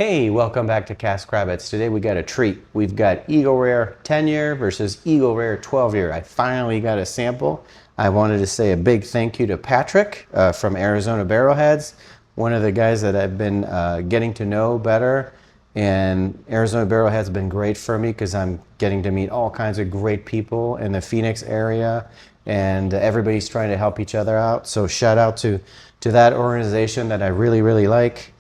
Hey, welcome back to caskrabbits. Today we got a treat. We've got Eagle Rare 10-year versus Eagle Rare 12-year. I finally got a sample. I wanted to say a big thank you to Patrick from Arizona Barrelheads, one of the guys that I've been getting to know better. And Arizona Barrelheads has been great for me because I'm getting to meet all kinds of great people in the Phoenix area, and everybody's trying to help each other out. So shout out to that organization that I really like.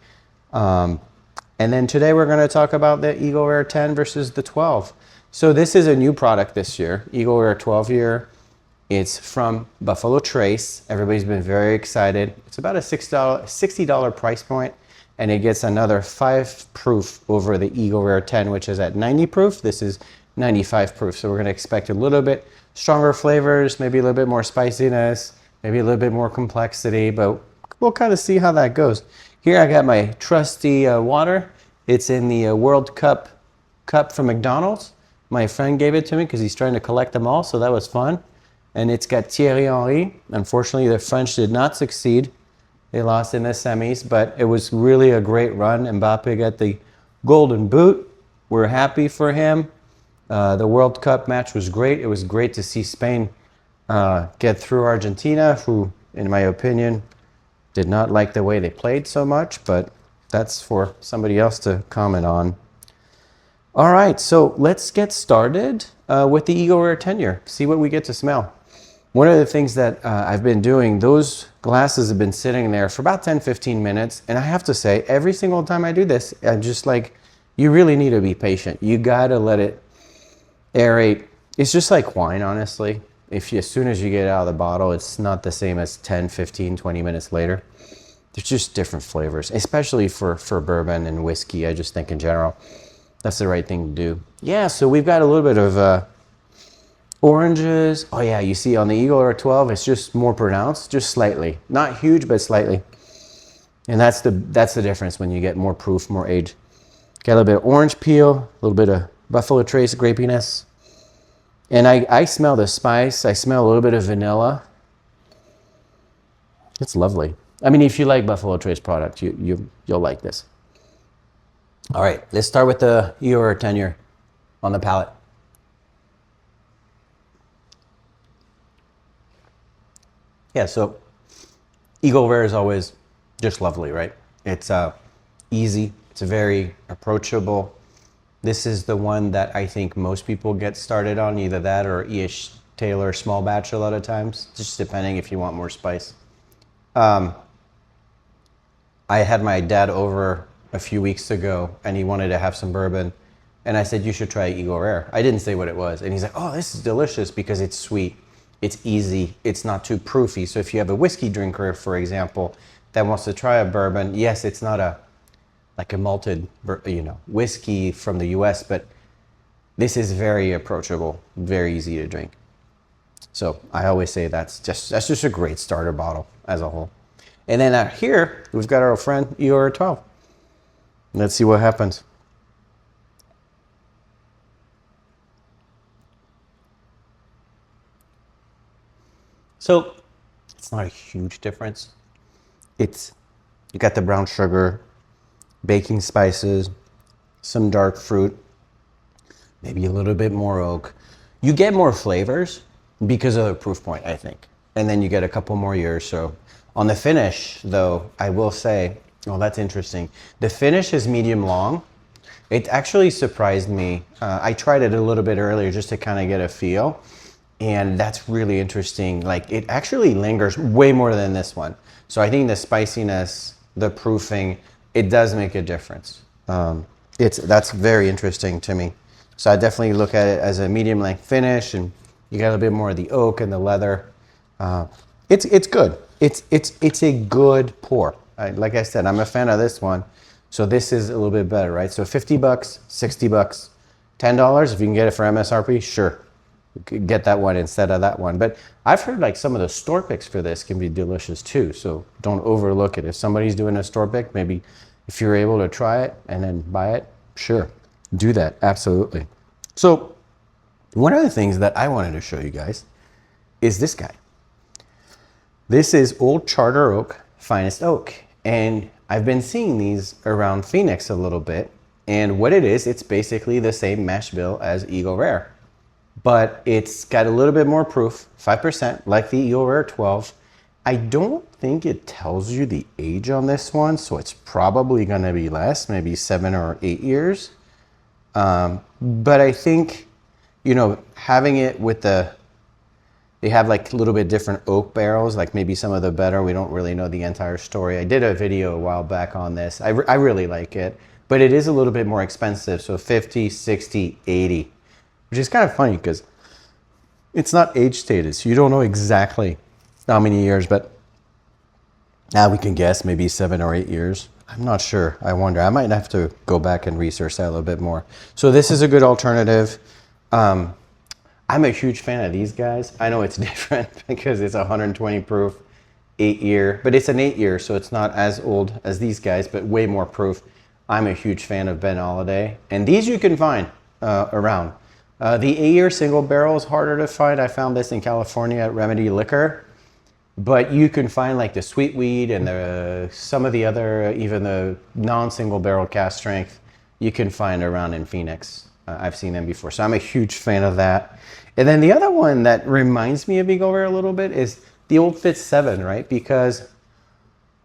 And then today we're going to talk about the Eagle Rare 10 versus the 12. So this is a new product this year, Eagle Rare 12-year. It's from Buffalo Trace. Everybody's been very excited. It's about a $60 price point, and it gets another 5 proof over the Eagle Rare 10, which is at 90 proof. This is 95 proof. So we're going to expect a little bit stronger flavors, maybe a little bit more spiciness, maybe a little bit more complexity, but we'll kind of see how that goes. Here I got my trusty water. It's in the World Cup from McDonald's. My friend gave it to me because he's trying to collect them all, so that was fun. And it's got Thierry Henry. Unfortunately, the French did not succeed. They lost in the semis, but it was really a great run. Mbappe got the golden boot. We're happy for him. The World Cup match was great. It was great to see Spain get through Argentina, who, in my opinion, did not like the way they played so much, but that's for somebody else to comment on. All right, so let's get started with the Eagle Rare 10-year. See what we get to smell. One of the things that I've been doing, those glasses have been sitting there for about 10-15 minutes, and I have to say, every single time I do this, I'm just like, you really need to be patient. You gotta let it aerate. It's just like wine, honestly. As soon as you get it out of the bottle, it's not the same as 10, 15, 20 minutes later. There's just different flavors, especially for bourbon and whiskey. I just think in general, that's the right thing to do. Yeah, so we've got a little bit of oranges. Oh yeah, you see on the Eagle Rare 12, it's just more pronounced, just slightly. Not huge, but slightly. And that's the difference when you get more proof, more age. Got a little bit of orange peel, a little bit of Buffalo Trace grapiness. And I smell the spice. I smell a little bit of vanilla. It's lovely. I mean, if you like Buffalo Trace product, you'll like this. All right, let's start with the Eagle Rare 10-year on the palate. Yeah, so Eagle Rare is always just lovely, right? It's easy. It's very approachable. This is the one that I think most people get started on, either that or E.H. Taylor small batch a lot of times, just depending if you want more spice. I had my dad over a few weeks ago, and he wanted to have some bourbon, and I said, you should try Eagle Rare. I didn't say what it was, and he's like, oh, this is delicious because it's sweet, it's easy, it's not too proofy. So if you have a whiskey drinker, for example, that wants to try a bourbon, yes, it's not like a malted, whiskey from the US, but this is very approachable, very easy to drink. So I always say that's just a great starter bottle as a whole. And then out here, we've got our friend Eagle Rare 12. Let's see what happens. So it's not a huge difference. You got the brown sugar, baking spices, some dark fruit, maybe a little bit more oak. You get more flavors because of the proof point, I think. And then you get a couple more years. So on the finish, though, I will say, oh, that's interesting. The finish is medium long. It actually surprised me. I tried it a little bit earlier just to kind of get a feel. And that's really interesting. Like, it actually lingers way more than this one. So I think the spiciness, the proofing, it does make a difference. That's very interesting to me. So I definitely look at it as a medium length finish, and you got a bit more of the oak and the leather. It's good. It's a good pour. Like I said, I'm a fan of this one. So this is a little bit better, right? So $50, $60, $10. If you can get it for MSRP, sure. You could get that one instead of that one. But I've heard like some of the store picks for this can be delicious too. So don't overlook it. If somebody's doing a store pick, maybe if you're able to try it and then buy it, sure, do that. Absolutely. So one of the things that I wanted to show you guys is this guy. This is Old Charter Oak Finest Oak. And I've been seeing these around Phoenix a little bit. And what it is, it's basically the same mash bill as Eagle Rare. But it's got a little bit more proof, 5%, like the Eagle Rare 12. I don't think it tells you the age on this one, so it's probably going to be less, maybe 7 or 8 years. But I think, you know, having it with they have like a little bit different oak barrels, like maybe some of the better. We don't really know the entire story. I did a video a while back on this. I really like it, but it is a little bit more expensive. So 50, 60, 80, which is kind of funny because it's not age stated. So you don't know exactly how many years, but now we can guess maybe 7 or 8 years. I'm not sure. I wonder. I might have to go back and research that a little bit more. So this is a good alternative. I'm a huge fan of these guys. I know it's different because it's 120 proof, 8 year, but it's an 8 year, so it's not as old as these guys, but way more proof. I'm a huge fan of Ben Holiday, and these you can find around. The 8 year single barrel is harder to find. I found this in California at Remedy Liquor. But you can find like the sweet weed and some of the other, even the non-single barrel cast strength, you can find around in Phoenix. I've seen them before, so I'm a huge fan of that. And then the other one that reminds me of Eagle Rare a little bit is the Old Fitz 7, right? Because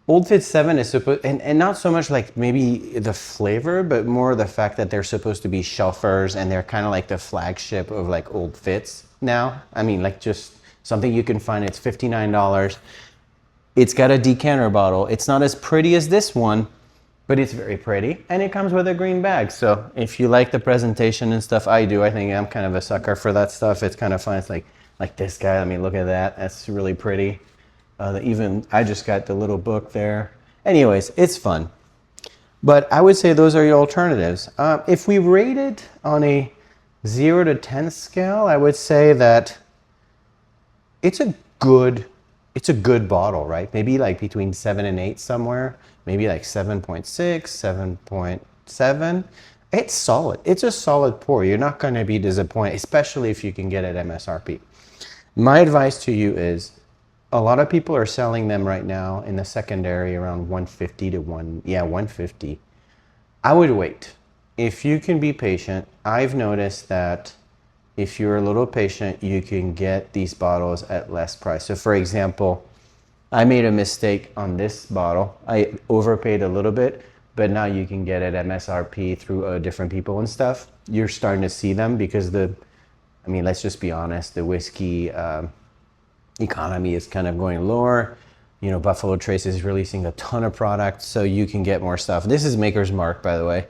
Old Fitz 7 is supposed, and not so much like maybe the flavor, but more the fact that they're supposed to be shelfers and they're kind of like the flagship of like Old Fitz now. I mean, like just something you can find. It's $59. It's got a decanter bottle. It's not as pretty as this one, but it's very pretty. And it comes with a green bag. So if you like the presentation and stuff, I do. I think I'm kind of a sucker for that stuff. It's kind of fun. It's like this guy. I mean, look at that. That's really pretty. Even I just got the little book there. Anyways, it's fun. But I would say those are your alternatives. If we rate it on a 0 to 10 scale, I would say that it's a good bottle, right? Maybe like between 7 and 8 somewhere, maybe like 7.6, 7.7. It's solid. It's a solid pour. You're not going to be disappointed, especially if you can get it MSRP. My advice to you is a lot of people are selling them right now in the secondary around 150 to 150. I would wait. If you can be patient, I've noticed that if you're a little patient, you can get these bottles at less price. So for example, I made a mistake on this bottle. I overpaid a little bit, but now you can get it MSRP through different people and stuff. You're starting to see them because let's just be honest, the whiskey economy is kind of going lower. You know, Buffalo Trace is releasing a ton of products, so you can get more stuff. This is Maker's Mark, by the way.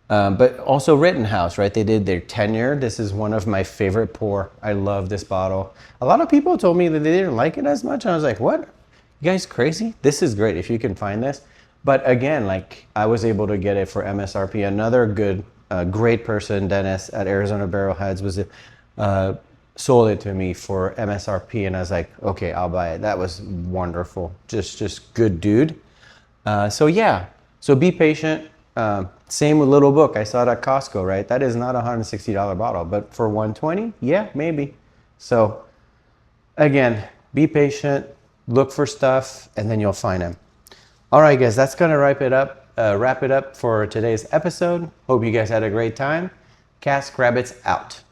But also Rittenhouse, right? They did their 10-year. This is one of my favorite pour. I love this bottle. A lot of people told me that they didn't like it as much. I was like, what? You guys crazy? This is great if you can find this. But again, like I was able to get it for MSRP. Another good, great person, Dennis at Arizona Barrelheads, was sold it to me for MSRP. And I was like, okay, I'll buy it. That was wonderful. Just good dude. So yeah, so be patient. Same with Little Book. I saw it at Costco, right? That is not a $160 bottle, but for $120, yeah, maybe. So again, be patient, look for stuff, and then you'll find them. All right, guys, that's gonna wrap it up for today's episode. Hope you guys had a great time. Caskrabbits out.